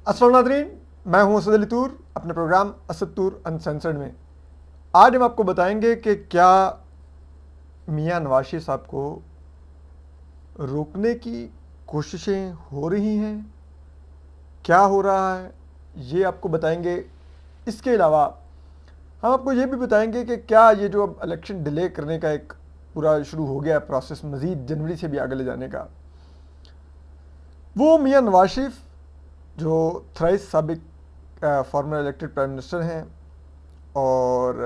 अस्सलाम नाज़रीन, मैं हूं असद अली तूर अपने प्रोग्राम असद तूर अनसेंसर्ड में। आज हम आपको बताएंगे कि क्या मियां नवाज शरीफ साहब को रोकने की कोशिशें हो रही हैं, क्या हो रहा है, ये आपको बताएंगे। इसके अलावा हम आपको ये भी बताएंगे कि क्या ये जो अब इलेक्शन डिले करने का एक पूरा शुरू हो गया प्रोसेस, मज़ीद जनवरी से भी आगे ले जाने का, वो मियां नवाज शरीफ जो थ्राइस साबिक फॉर्मर इलेक्टेड प्राइम मिनिस्टर हैं और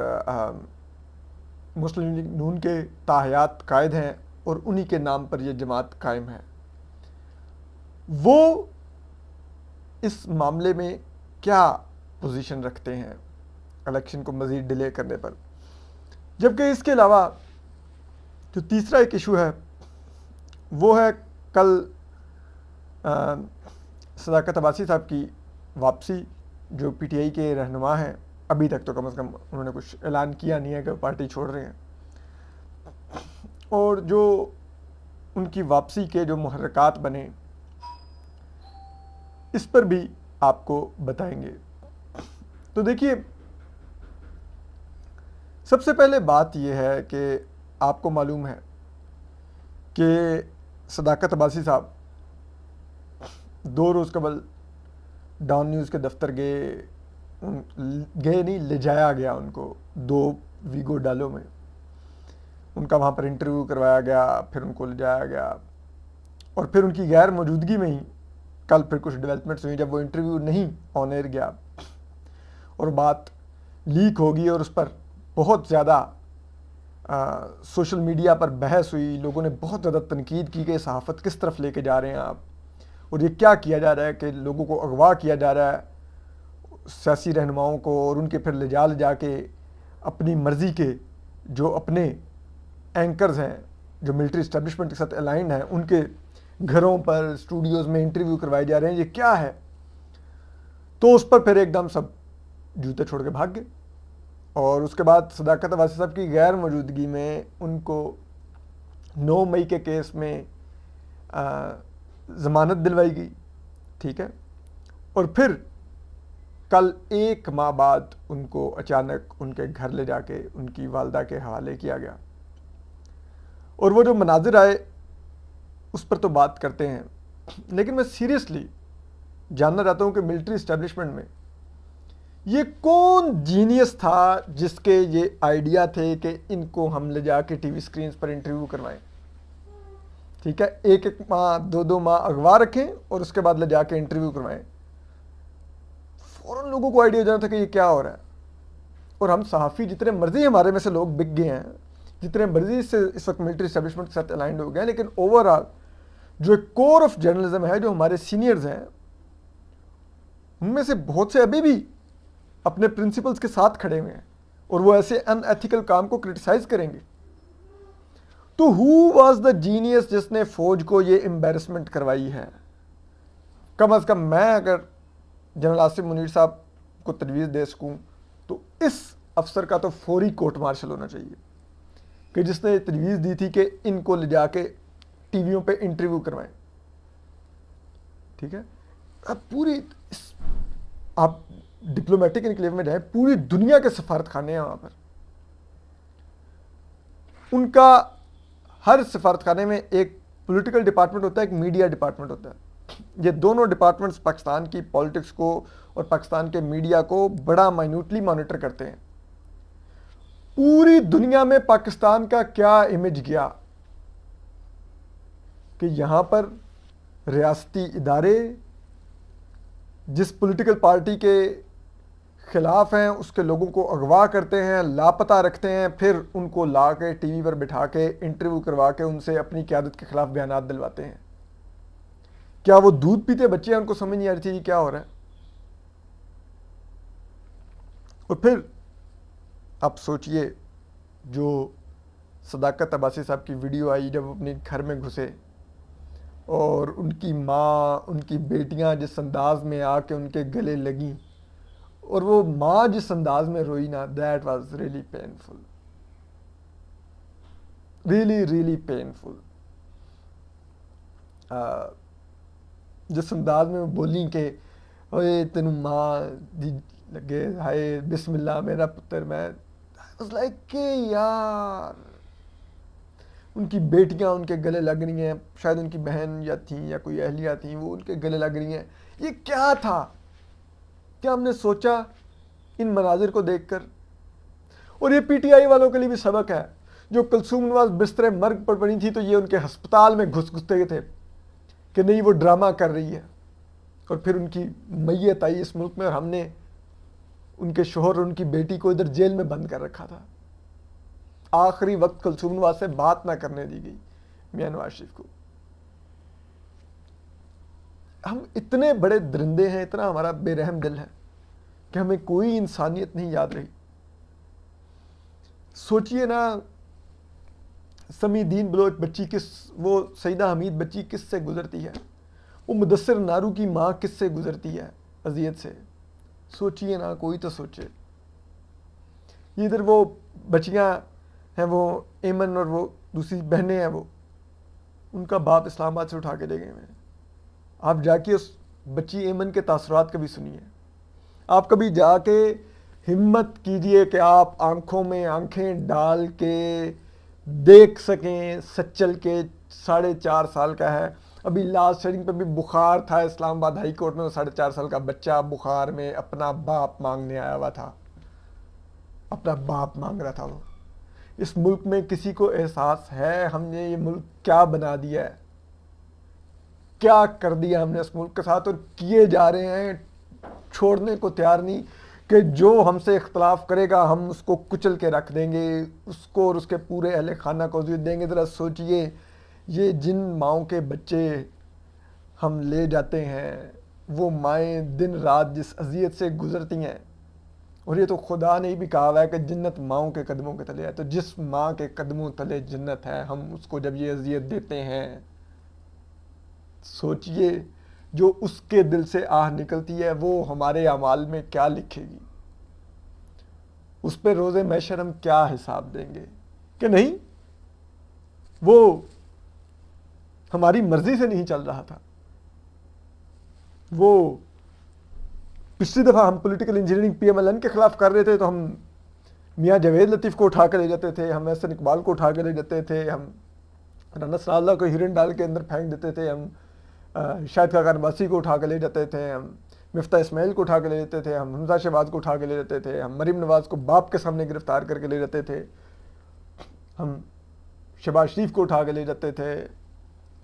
मुस्लिम लीग नून के ताहयात कायद हैं और उन्हीं के नाम पर यह जमात कायम है, वो इस मामले में क्या पोजीशन रखते हैं इलेक्शन को मज़ीद डिले करने पर। जबकि इसके अलावा जो तीसरा एक इशू है वो है कल सदाकत अब्बासी साहब की वापसी, जो पीटीआई के रहनुमा हैं। अभी तक तो कम से कम उन्होंने कुछ ऐलान किया नहीं है कि पार्टी छोड़ रहे हैं, और जो उनकी वापसी के जो मुहर्रकात बने इस पर भी आपको बताएंगे। तो देखिए, सबसे पहले बात यह है कि आपको मालूम है कि सदाकत अब्बासी साहब 2 रोज़ कबल डॉन न्यूज़ के दफ्तर गए नहीं, ले जाया गया उनको 2 वीगो डालो में। उनका वहाँ पर इंटरव्यू करवाया गया, फिर उनको ले जाया गया और फिर उनकी गैर मौजूदगी में ही कल फिर कुछ डेवलपमेंट्स हुई जब वो इंटरव्यू नहीं ऑन एयर गया और बात लीक होगी और उस पर बहुत ज़्यादा सोशल मीडिया पर बहस हुई। लोगों ने बहुत ज़्यादा तनकीद की कि सहाफ़त किस तरफ लेके जा रहे हैं आप, और ये क्या किया जा रहा है कि लोगों को अगवा किया जा रहा है, सियासी रहनुमाओं को, और उनके फिर ले जा के अपनी मर्ज़ी के जो अपने एंकर्स हैं जो मिलिट्री इस्टेब्लिशमेंट के साथ अलाइंड हैं उनके घरों पर स्टूडियोज़ में इंटरव्यू करवाए जा रहे हैं। ये क्या है? तो उस पर फिर एकदम सब जूते छोड़ के भाग गए और उसके बाद सदाकत अब्बासी साहब की गैर मौजूदगी में उनको 9 मई के केस में ज़मानत दिलवाई गई, ठीक है। और फिर कल 1 माह बाद उनको अचानक उनके घर ले जाके उनकी वालदा के हवाले किया गया, और वो जो मनाजिर आए उस पर तो बात करते हैं, लेकिन मैं सीरियसली जानना चाहता हूँ कि मिलिट्री इस्टेब्लिशमेंट में ये कौन जीनियस था जिसके ये आइडिया थे कि इनको हम ले जाके टीवी स्क्रीन पर इंटरव्यू करवाएं, ठीक है। 1-1 माह 2-2 माह अगवा रखें और उसके बाद ले जाके इंटरव्यू करवाएं। फ़ौरन लोगों को आइडिया जाना था कि ये क्या हो रहा है। और हम सहाफ़ी जितने मर्जी हमारे में से लोग बिक गए हैं, जितने मर्जी से इस वक्त मिलिट्री इस्टेब्लिशमेंट के साथ अलाइंड हो गए हैं, लेकिन ओवरऑल जो एक कोर ऑफ जर्नलिज्म है, जो हमारे सीनियर्स हैं, उनमें से बहुत से अभी भी अपने प्रिंसिपल्स के साथ खड़े हुए हैं और वो ऐसे अनएथिकल काम को क्रिटिसाइज करेंगे। तो हु वाज द जीनियस जिसने फौज को ये एम्बेरसमेंट करवाई है? कम अज़ कम मैं अगर जनरल आसिफ मुनीर साहब को तजवीज़ दे सकूं तो इस अफसर का तो फौरी कोर्ट मार्शल होना चाहिए कि जिसने तजवीज़ दी थी कि इनको ले जाके टीवियों पे इंटरव्यू करवाएं, ठीक है। अब आप डिप्लोमेटिक इनक्लेव में जाएं, पूरी दुनिया के सफारत खाने हैं वहाँ पर। उनका हर सफारत खाने में एक पॉलिटिकल डिपार्टमेंट होता है, एक मीडिया डिपार्टमेंट होता है। ये दोनों डिपार्टमेंट्स पाकिस्तान की पॉलिटिक्स को और पाकिस्तान के मीडिया को बड़ा माइन्यूटली मॉनिटर करते हैं। पूरी दुनिया में पाकिस्तान का क्या इमेज गया कि यहाँ पर रियासती इदारे जिस पॉलिटिकल पार्टी के खिलाफ हैं उसके लोगों को अगवा करते हैं, लापता रखते हैं, फिर उनको ला के टीवी पर बिठा के इंटरव्यू करवा के उनसे अपनी क़यादत के खिलाफ बयानात दिलवाते हैं। क्या वो दूध पीते बच्चे हैं? उनको समझ नहीं आ रही थी कि क्या हो रहा है। और फिर आप सोचिए, जो सदाकत अब्बासी साहब की वीडियो आई जब अपने घर में घुसे और उनकी माँ, उनकी बेटियां जिस अंदाज में आके उनके गले लगीं और वो माँ जिस अंदाज में रोई ना, that was really painful, really really painful. जिस अंदाज में वो बोली कि ओए तेनू माँ दी लगे, हाय बिस्मिल्लाह मेरा पुत्र। मैं वाज लाइक कि यार, उनकी बेटियां उनके गले लग रही हैं, शायद उनकी बहन या थी या कोई अहलिया थी, वो उनके गले लग रही हैं। ये क्या था? क्या हमने सोचा इन मनाजिर को देखकर? और ये पीटीआई वालों के लिए भी सबक है। जो कुलसूम नवाज बिस्तर मर्ग पर पड़ी थी, तो ये उनके अस्पताल में घुसते थे कि नहीं वो ड्रामा कर रही है। और फिर उनकी मैयत आई इस मुल्क में, और हमने उनके शोहर और उनकी बेटी को इधर जेल में बंद कर रखा था। आखिरी वक्त कुलसूम नवाज से बात ना करने दी गई मियां नवाज शरीफ को। हम इतने बड़े दरिंदे हैं, इतना हमारा बेरहम दिल है कि हमें कोई इंसानियत नहीं याद रही। सोचिए ना, समीदीन बलोच बच्ची किस, वो सईदा हमीद बच्ची किस से गुजरती है, वो मुदस्सिर नारू की माँ किस से गुजरती है अजियत से। सोचिए ना, कोई तो सोचे। ये इधर वो बच्चियाँ हैं, वो एमन और वो दूसरी बहनें हैं, वो उनका बाप इस्लामाबाद से उठा के ले गए हैं। आप जाके उस बच्ची एमन के तासुरात कभी सुनिए। आप कभी जाके हिम्मत कीजिए कि आप आंखों में आंखें डाल के देख सकें सच्चल के 4.5 साल का है। अभी लास्ट शेयरिंग पे भी बुखार था इस्लामाबाद हाई कोर्ट में, 4.5 साल का बच्चा बुखार में अपना बाप मांगने आया हुआ था, अपना बाप मांग रहा था वो। इस मुल्क में किसी को एहसास है हमने ये मुल्क क्या बना दिया है, क्या कर दिया हमने इस मुल्क के साथ, और किए जा रहे हैं, छोड़ने को तैयार नहीं कि जो हमसे इख्तलाफ करेगा हम उसको कुचल के रख देंगे, उसको और उसके पूरे अहले खाना को अज़ियत देंगे। ज़रा सोचिए, ये जिन माओं के बच्चे हम ले जाते हैं, वो माएँ दिन रात जिस अज़ियत से गुज़रती हैं, और ये तो खुदा ने भी कहा हुआ है कि जन्नत माओं के कदमों के तले है। तो जिस माँ के कदमों तले जन्नत है, हम उसको जब ये अज़ियत देते हैं, सोचिए जो उसके दिल से आह निकलती है वो हमारे अमाल में क्या लिखेगी। उस पर रोज़े महशर हम क्या हिसाब देंगे कि नहीं वो हमारी मर्जी से नहीं चल रहा था। वो पिछली दफ़ा हम पॉलिटिकल इंजीनियरिंग PMLN के ख़िलाफ़ कर रहे थे, तो हम मियाँ जावेद लतीफ़ को उठा के ले जाते थे, हम एहसन इकबाल को उठा के ले जाते थे, हम राना सनाउल्लाह को हिरन डाल के अंदर फेंक देते थे, हम शाहिद खान अब्बासी को उठा के ले जाते थे, हम मिफ्ता इस्माइल को उठा के ले जाते थे, हम हमजा शहबाज को उठा के ले जाते थे, हम मरीम नवाज़ को बाप के सामने गिरफ्तार करके ले जाते थे, हम शहबाज शरीफ को उठा के ले जाते थे,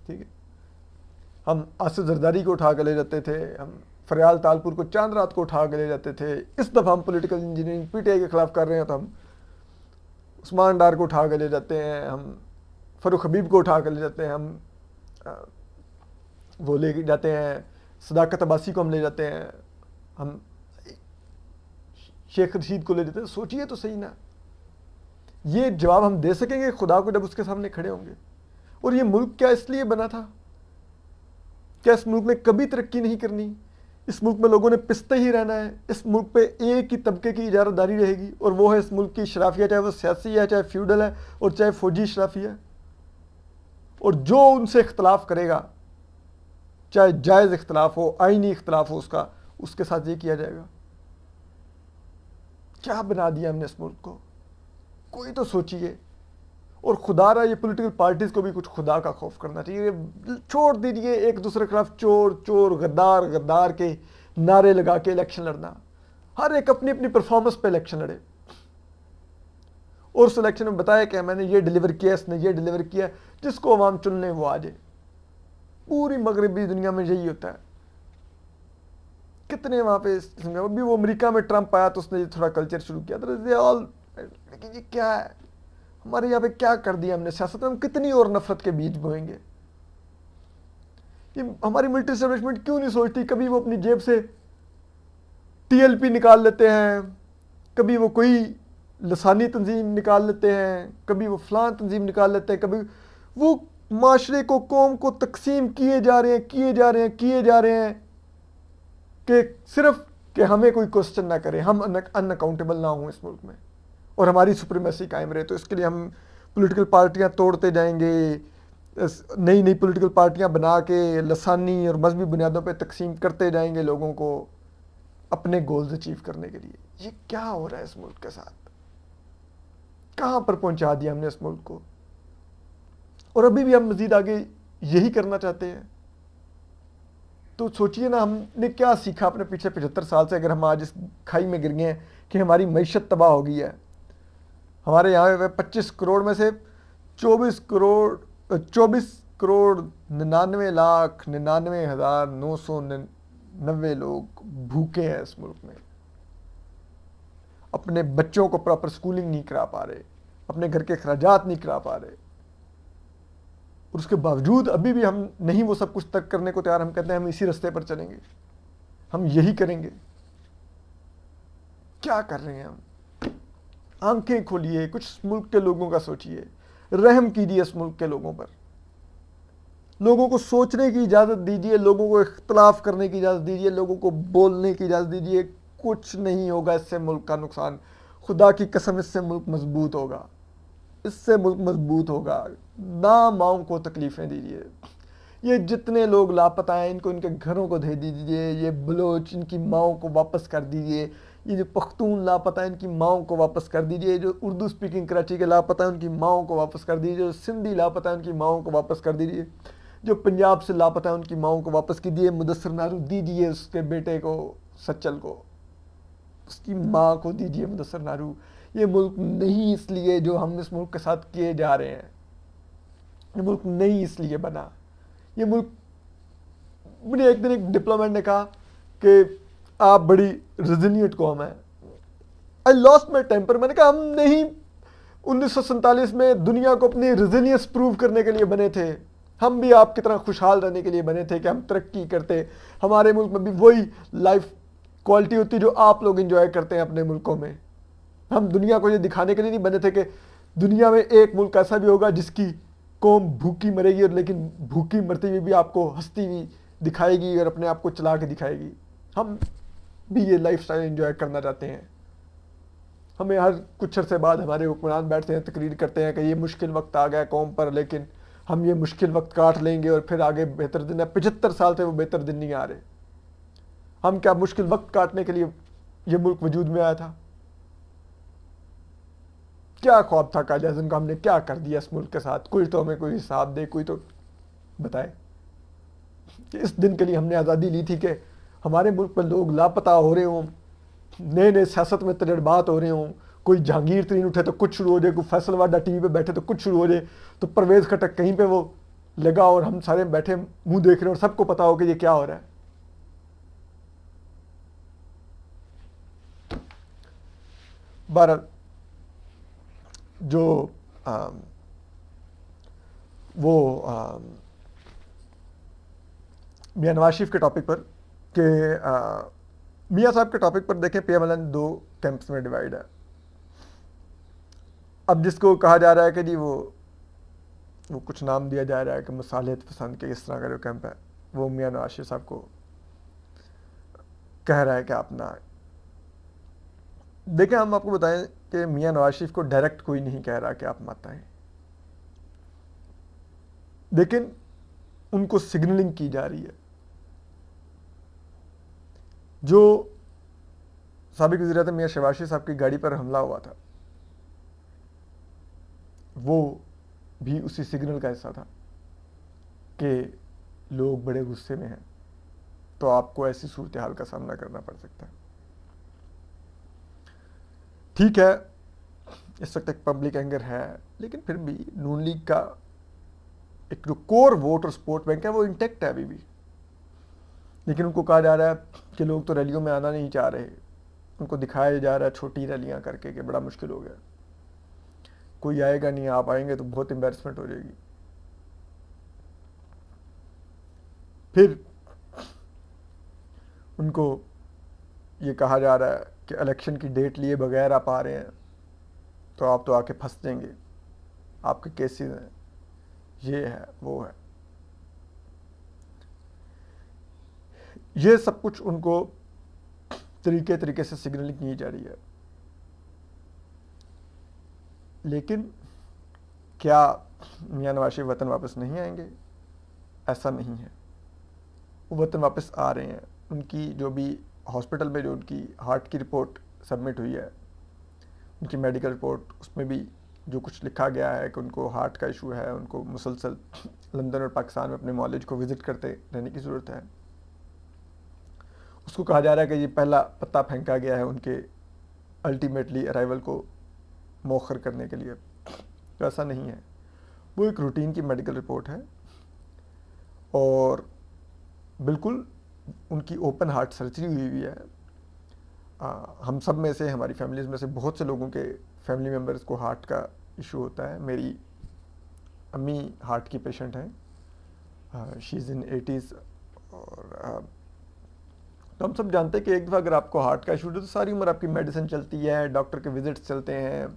ठीक है, हम आसिफ जरदारी को उठा के ले जाते थे, हम फरियाल तालपुर को चांद रात को उठा के ले जाते थे। इस दफ़ा हम पॉलिटिकल इंजीनियरिंग PTI के ख़िलाफ़ कर रहे हैं, तो हम उस्मान डार को उठा के ले जाते हैं, हम फ़ारूक हबीब को उठा के ले जाते हैं, हम वो ले जाते हैं सदाकत अब्बासी को हम ले जाते हैं, हम शेख रशीद को ले जाते हैं। सोचिए तो सही ना, ये जवाब हम दे सकेंगे खुदा को जब उसके सामने खड़े होंगे। और ये मुल्क क्या इसलिए बना था? क्या इस मुल्क में कभी तरक्की नहीं करनी? इस मुल्क में लोगों ने पिसते ही रहना है? इस मुल्क पे एक ही तबके की इजारादारी रहेगी, और वो है इस मुल्क की शराफिया, चाहे वो सियासी है, चाहे फ्यूडल है, और चाहे फौजी शराफिया है। और जो उनसे इख्तलाफ करेगा, चाहे जायज़ इख्तलाफ हो, आइनी इख्तलाफ हो, उसके साथ ये किया जाएगा। क्या बना दिया हमने इस मुल्क को? कोई तो सोचिए। और खुदारा ये पॉलिटिकल पार्टीज़ को भी कुछ खुदा का खौफ करना चाहिए। छोड़ दीजिए एक दूसरे के खिलाफ चोर चोर गद्दार गद्दार के नारे लगा के इलेक्शन लड़ना। हर एक अपनी अपनी परफॉर्मेंस पे इलेक्शन लड़े, और उस इलेक्शन में बताया कि मैंने ये डिलीवर किया, इसने ये डिलीवर किया, जिसको अवाम चुनने वो आ जाए। पूरी मगरबी दुनिया में यही होता है। कितने वहाँ पे अभी वो अमेरिका में ट्रंप आया तो उसने थोड़ा कल्चर शुरू किया, लेकिन ये क्या है? हमारे यहाँ पे क्या कर दिया हमने सियासत में? हम कितनी और नफरत के बीज बोएंगे? ये हमारी मिलिट्री एस्टेब्लिशमेंट क्यों नहीं सोचती? कभी वो अपनी जेब से TLP निकाल लेते हैं, कभी वो कोई लसानी तंजीम निकाल लेते हैं, कभी वो फलां तंजीम निकाल लेते हैं, कभी वो माशरे को, कौम को तकसीम किए जा रहे हैं, किए जा रहे हैं, किए जा रहे हैं कि सिर्फ कि हमें कोई क्वेश्चन ना करे, हम अनअकाउंटेबल ना हों इस मुल्क में, और हमारी सुप्रीमेसी कायम रहे। तो इसके लिए हम पॉलिटिकल पार्टियां तोड़ते जाएंगे, नई नई पॉलिटिकल पार्टियां बना के लसानी और मजहबी बुनियादों पे तकसीम करते जाएंगे लोगों को। अपने गोल्स अचीव करने के लिए। ये क्या हो रहा है इस मुल्क के साथ? कहां पर पहुंचा दिया हमने इस मुल्क को? और अभी भी हम मजीद आगे यही करना चाहते हैं। तो सोचिए ना, हमने क्या सीखा अपने पीछे 75 साल से, अगर हम आज इस खाई में गिर गए हैं कि हमारी मईशत तबाह हो गई है। हमारे यहाँ 25 करोड़ में से 24,99,99,990 लोग भूखे हैं इस मुल्क में। अपने बच्चों को प्रॉपर स्कूलिंग नहीं करा पा रहे, अपने घर के अखराजात नहीं करा पा रहे, और उसके बावजूद अभी भी हम नहीं वो सब कुछ तर्क करने को तैयार। हम कहते हैं हम इसी रास्ते पर चलेंगे, हम यही करेंगे। क्या कर रहे हैं हम? आंखें खोलिए, कुछ मुल्क के लोगों का सोचिए, रहम कीजिए इस मुल्क के लोगों पर। लोगों को सोचने की इजाज़त दीजिए, लोगों को इख्तलाफ करने की इजाज़त दीजिए, लोगों को बोलने की इजाज़त दीजिए। कुछ नहीं होगा इससे मुल्क का नुकसान। खुदा की कसम, इससे मुल्क मजबूत होगा, इससे मुल्क मजबूत होगा। ना माओं को तकलीफ़ें दीजिए। ये जितने लोग लापता हैं इनको इनके घरों को दे दीजिए। ये बलोच, इनकी माओं को वापस कर दीजिए। ये जो पख्तून लापता है इनकी माओं को वापस कर दीजिए। जो उर्दू स्पीकिंग कराची के लापता है उनकी माओं को वापस कर दीजिए। जो सिंधी लापता है उनकी माओं को वापस कर दीजिए। जो पंजाब से लापता है उनकी माओं को वापस कीजिए। मुदस्सिर नारू दीजिए उसके बेटे को, सच्चल को, उसकी माँ को दीजिए मुदस्सिर नारू। ये मुल्क नहीं इसलिए जो हम इस मुल्क के साथ किए जा रहे हैं, ये मुल्क नहीं इसलिए बना। ये मुल्क, मुझे एक दिन एक डिप्लोमेट ने कहा कि आप बड़ी रेजिलिएंट कौम है। I lost my temper. मैंने कहा हम नहीं 1947 में दुनिया को अपनी रेजिलियंस प्रूव करने के लिए बने थे। हम भी आपकी तरह खुशहाल रहने के लिए बने थे कि हम तरक्की करते। हमारे मुल्क में भी वही लाइफ क्वालिटी होती जो आप लोग एंजॉय करते हैं अपने मुल्कों में। हम दुनिया को ये दिखाने के लिए नहीं बने थे कि दुनिया में एक मुल्क ऐसा भी होगा जिसकी कौम भूखी मरेगी, और लेकिन भूखी मरती हुई भी आपको हंसती हुई दिखाएगी और अपने आप को चला के दिखाएगी। हम भी ये लाइफ स्टाइल एंजॉय करना चाहते हैं। हमें हर कुछ अरसे बाद हमारे हुक्मरान बैठते हैं, तकरीर करते हैं कि ये मुश्किल वक्त आ गया कौम पर, लेकिन हम ये मुश्किल वक्त काट लेंगे और फिर आगे बेहतर दिन है। 75 साल से वो बेहतर दिन नहीं आ रहे। हम क्या मुश्किल वक्त काटने के लिए ये मुल्क वजूद में आया था? क्या ख्वाब था कायदे आज़म का? हमने क्या कर दिया इस मुल्क के साथ? कोई तो हमें कोई हिसाब दे, कोई तो बताए कि इस दिन के लिए हमने आज़ादी ली थी कि हमारे मुल्क पर लोग लापता हो रहे हों, नए नए सियासत में तजर्बात हो रहे हों। कोई जहांगीर तरीन उठे तो कुछ शुरू हो जाए, कोई फैसल वाडा टीवी पे बैठे तो कुछ शुरू हो जाए, तो परवेज़ खटक कहीं पे वो लगा और हम सारे बैठे मुंह देख रहे हैं और सबको पता हो कि ये क्या हो रहा है। बहरहाल जो मियां नवाज शरीफ के टॉपिक पर कि मियां साहब के टॉपिक पर देखें, PMLN 2 कैंप्स में डिवाइड है। अब जिसको कहा जा रहा है कि जी वो कुछ नाम दिया जा रहा है कि मसालियत पसंद के इस तरह का जो कैंप है, वो मियां नवाज शरीफ साहब को कह रहा है कि आप ना आए। देखें, हम आपको बताएं कि मियां नवाज शरीफ को डायरेक्ट कोई नहीं कह रहा कि आप मत आए, लेकिन उनको सिग्नलिंग की जा रही है। जो साबिक वज़ीर-ए-आज़म मियां शहबाज शरीफ साहब की गाड़ी पर हमला हुआ था, वो भी उसी सिग्नल का हिस्सा था कि लोग बड़े गुस्से में हैं, तो आपको ऐसी सूरत हाल का सामना करना पड़ सकता है। ठीक है, इस वक्त एक पब्लिक एंगर है, लेकिन फिर भी नून लीग का एक जो कोर वोट और सपोर्ट बैंक है वो इंटेक्ट है अभी भी। लेकिन उनको कहा जा रहा है कि लोग तो रैलियों में आना नहीं चाह रहे, उनको दिखाया जा रहा है छोटी रैलियां करके कि बड़ा मुश्किल हो गया, कोई आएगा नहीं, आप आएंगे तो बहुत एम्बैरसमेंट हो जाएगी। फिर उनको ये कहा जा रहा है कि इलेक्शन की डेट लिए बगैर आप आ रहे हैं तो आप तो आके फंस जाएंगे, आपके केसेस हैं, ये है वो है। ये सब कुछ उनको तरीके से सिग्नलिंग की जा रही है। लेकिन क्या मियां नवाज शरीफ वतन वापस नहीं आएंगे? ऐसा नहीं है, वो वतन वापस आ रहे हैं। उनकी जो भी हॉस्पिटल में जो उनकी हार्ट की रिपोर्ट सबमिट हुई है, उनकी मेडिकल रिपोर्ट, उसमें भी जो कुछ लिखा गया है कि उनको हार्ट का इशू है, उनको मुसलसल लंदन और पाकिस्तान में अपने मॉलेज को विज़िट करते रहने की ज़रूरत है। उसको कहा जा रहा है कि ये पहला पत्ता फेंका गया है उनके अल्टीमेटली अराइवल को मौखर करने के लिए। तो ऐसा नहीं है, वो एक रूटीन की मेडिकल रिपोर्ट है और बिल्कुल उनकी ओपन हार्ट सर्जरी हुई है। हम सब में से, हमारी फैमिलीज़ में से बहुत से लोगों के फैमिली मेम्बर्स को हार्ट का इशू होता है। मेरी अम्मी हार्ट की पेशेंट हैं, शी इज़ इन 80s। और तो हम सब जानते हैं कि एक दफ़ा अगर आपको हार्ट का इशू हो तो सारी उम्र आपकी मेडिसिन चलती है, डॉक्टर के विजिट्स चलते हैं,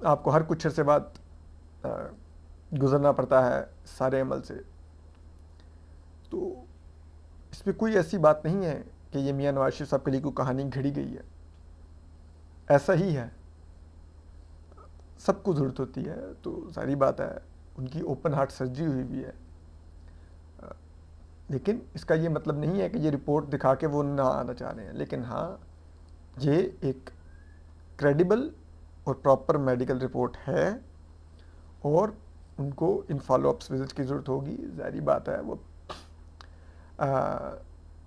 आपको हर कुछ अरसे बाद गुजरना पड़ता है सारे अमल से। तो इसमें कोई ऐसी बात नहीं है कि ये मियां नवाज शरीफ साहब के लिए कोई कहानी घड़ी गई है, ऐसा ही है। सबको ज़रूरत होती है, तो सारी बात है। उनकी ओपन हार्ट सर्जरी हुई भी है, लेकिन इसका ये मतलब नहीं है कि ये रिपोर्ट दिखा के वो ना आना चाह रहे हैं। लेकिन हाँ, ये एक क्रेडिबल और प्रॉपर मेडिकल रिपोर्ट है और उनको इन फॉलोअप्स विजिट की ज़रूरत होगी। ज़ाहिर बात है, वो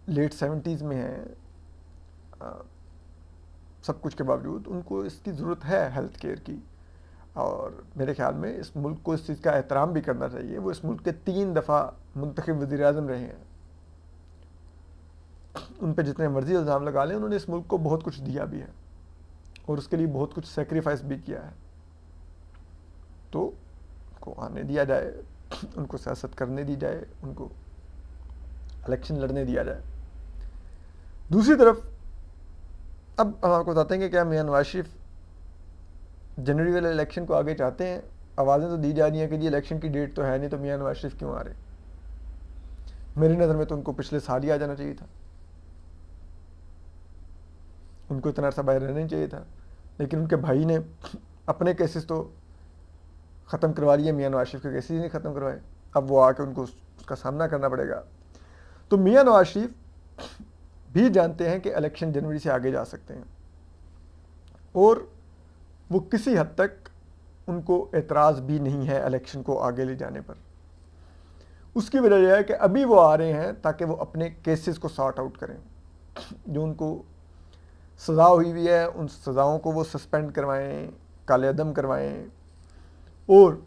लेट 70s में है, सब कुछ के बावजूद उनको इसकी ज़रूरत है हेल्थ केयर की। और मेरे ख्याल में इस मुल्क को इस चीज़ का एहतराम भी करना चाहिए। वो इस मुल्क के 3 दफ़ा मुंतखब वज़ीर-ए-आज़म रहे हैं, उन पर जितने मर्जी इल्ज़ाम लगा लें, उन्होंने इस मुल्क को बहुत कुछ दिया भी है और उसके लिए बहुत कुछ सेक्रीफाइस भी किया है। तो उनको आने दिया जाए, उनको सियासत करने दी जाए, उनको इलेक्शन लड़ने दिया जाए। दूसरी तरफ अब हम आपको बताते हैं कि क्या मियां नवाज शरीफ जनवरी वाले इलेक्शन को आगे चाहते हैं। आवाज़ें तो दी जा रही हैं कि जी इलेक्शन की डेट तो है नहीं, तो मियां नवाज शरीफ क्यों आ रहे। मेरी नज़र में तो उनको पिछले साल ही आ जाना चाहिए था, उनको इतना अर्सा बाहर रहना नहीं चाहिए था। लेकिन उनके भाई ने अपने केसेस तो ख़त्म करवा लिए, मियां नवाज शरीफ के केसेस ही नहीं ख़त्म करवाए। अब वो आके उनको उसका सामना करना पड़ेगा। तो मियां नवाज शरीफ भी जानते हैं कि इलेक्शन जनवरी से आगे जा सकते हैं और वो किसी हद तक उनको एतराज़ भी नहीं है इलेक्शन को आगे ले जाने पर। उसकी वजह यह है कि अभी वो आ रहे हैं ताकि वो अपने केसेस को सॉर्ट आउट करें। जो उनको सज़ा हुई है, उन सज़ाओं को वो सस्पेंड करवाएं, कालेअदम करवाएं और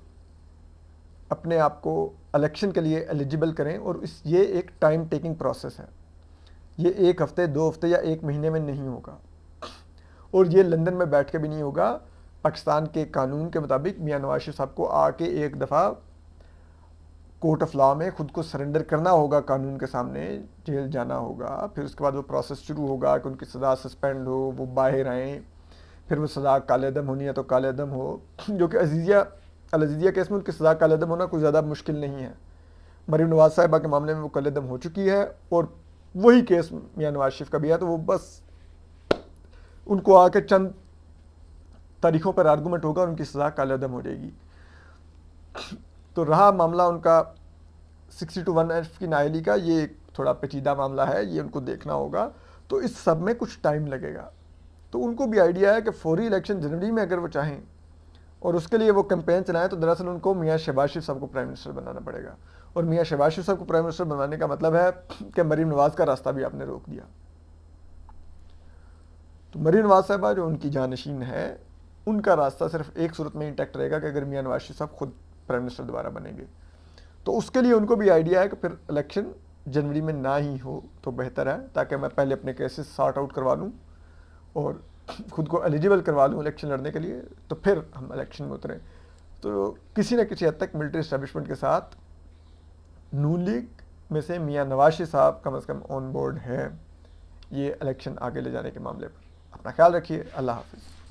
अपने आप को इलेक्शन के लिए एलिजिबल करें। और ये एक टाइम टेकिंग प्रोसेस है, ये 1 हफ्ते 2 हफ्ते या 1 महीने में नहीं होगा और ये लंदन में बैठ के भी नहीं होगा। पाकिस्तान के कानून के मुताबिक मियां नवाज शरीफ साहब को आके एक दफ़ा कोर्ट ऑफ लॉ में ख़ुद को सरेंडर करना होगा, कानून के सामने जेल जाना होगा। फिर उसके बाद वो प्रोसेस शुरू होगा कि उनकी सज़ा सस्पेंड हो, वो बाहर आएँ, फिर वो सज़ा कालेअदम होनी है तो कालेअदम हो। जो कि अल-अज़ीज़िया केस में उनकी सज़ा कालेअदम होना कोई ज़्यादा मुश्किल नहीं है। मरीम नवाज साहिबा के मामले में वो कालेअदम हो चुकी है और वही केस मियां नवाज शरीफ का भी है। तो वो बस उनको आके चंद तारीखों पर आर्गूमेंट होगा और उनकी सज़ा कालेअदम हो जाएगी। तो रहा मामला उनका 60-1F की नाअहली का, ये एक थोड़ा पेचीदा मामला है, ये उनको देखना होगा। तो इस सब में कुछ टाइम लगेगा। तो उनको भी आइडिया है कि फौरी इलेक्शन जनवरी में अगर वो चाहें और उसके लिए वो कैंपेन चलाएं तो दरअसल उनको मियां शहबाज शरीफ साहब को प्राइम मिनिस्टर बनाना पड़ेगा। और मियां शहबाज शरीफ साहब को प्राइम मिनिस्टर बनाने का मतलब है कि मरीम नवाज का रास्ता भी आपने रोक दिया। तो मरीम नवाज साहबा जो उनकी जानशीन है, उनका रास्ता सिर्फ एक सूरत में इंटैक्ट रहेगा कि अगर मियां नवाज शरीफ साहब खुद प्राइम मिनिस्टर दोबारा बनेंगे। तो उसके लिए उनको भी आइडिया है कि फिर इलेक्शन जनवरी में ना ही हो तो बेहतर है, ताकि मैं पहले अपने केसेस सॉर्ट आउट करवा लूँ और खुद को एलिजिबल करवा लूँ इलेक्शन लड़ने के लिए, तो फिर हम इलेक्शन में उतरें। तो किसी न किसी हद तक मिलिट्री इस्टेब्लिशमेंट के साथ नून लीग में से मियां नवाज शरीफ साहब कम से कम ऑन बोर्ड है ये इलेक्शन आगे ले जाने के मामले पर। अपना ख्याल रखिए। अल्लाह हाफिज़।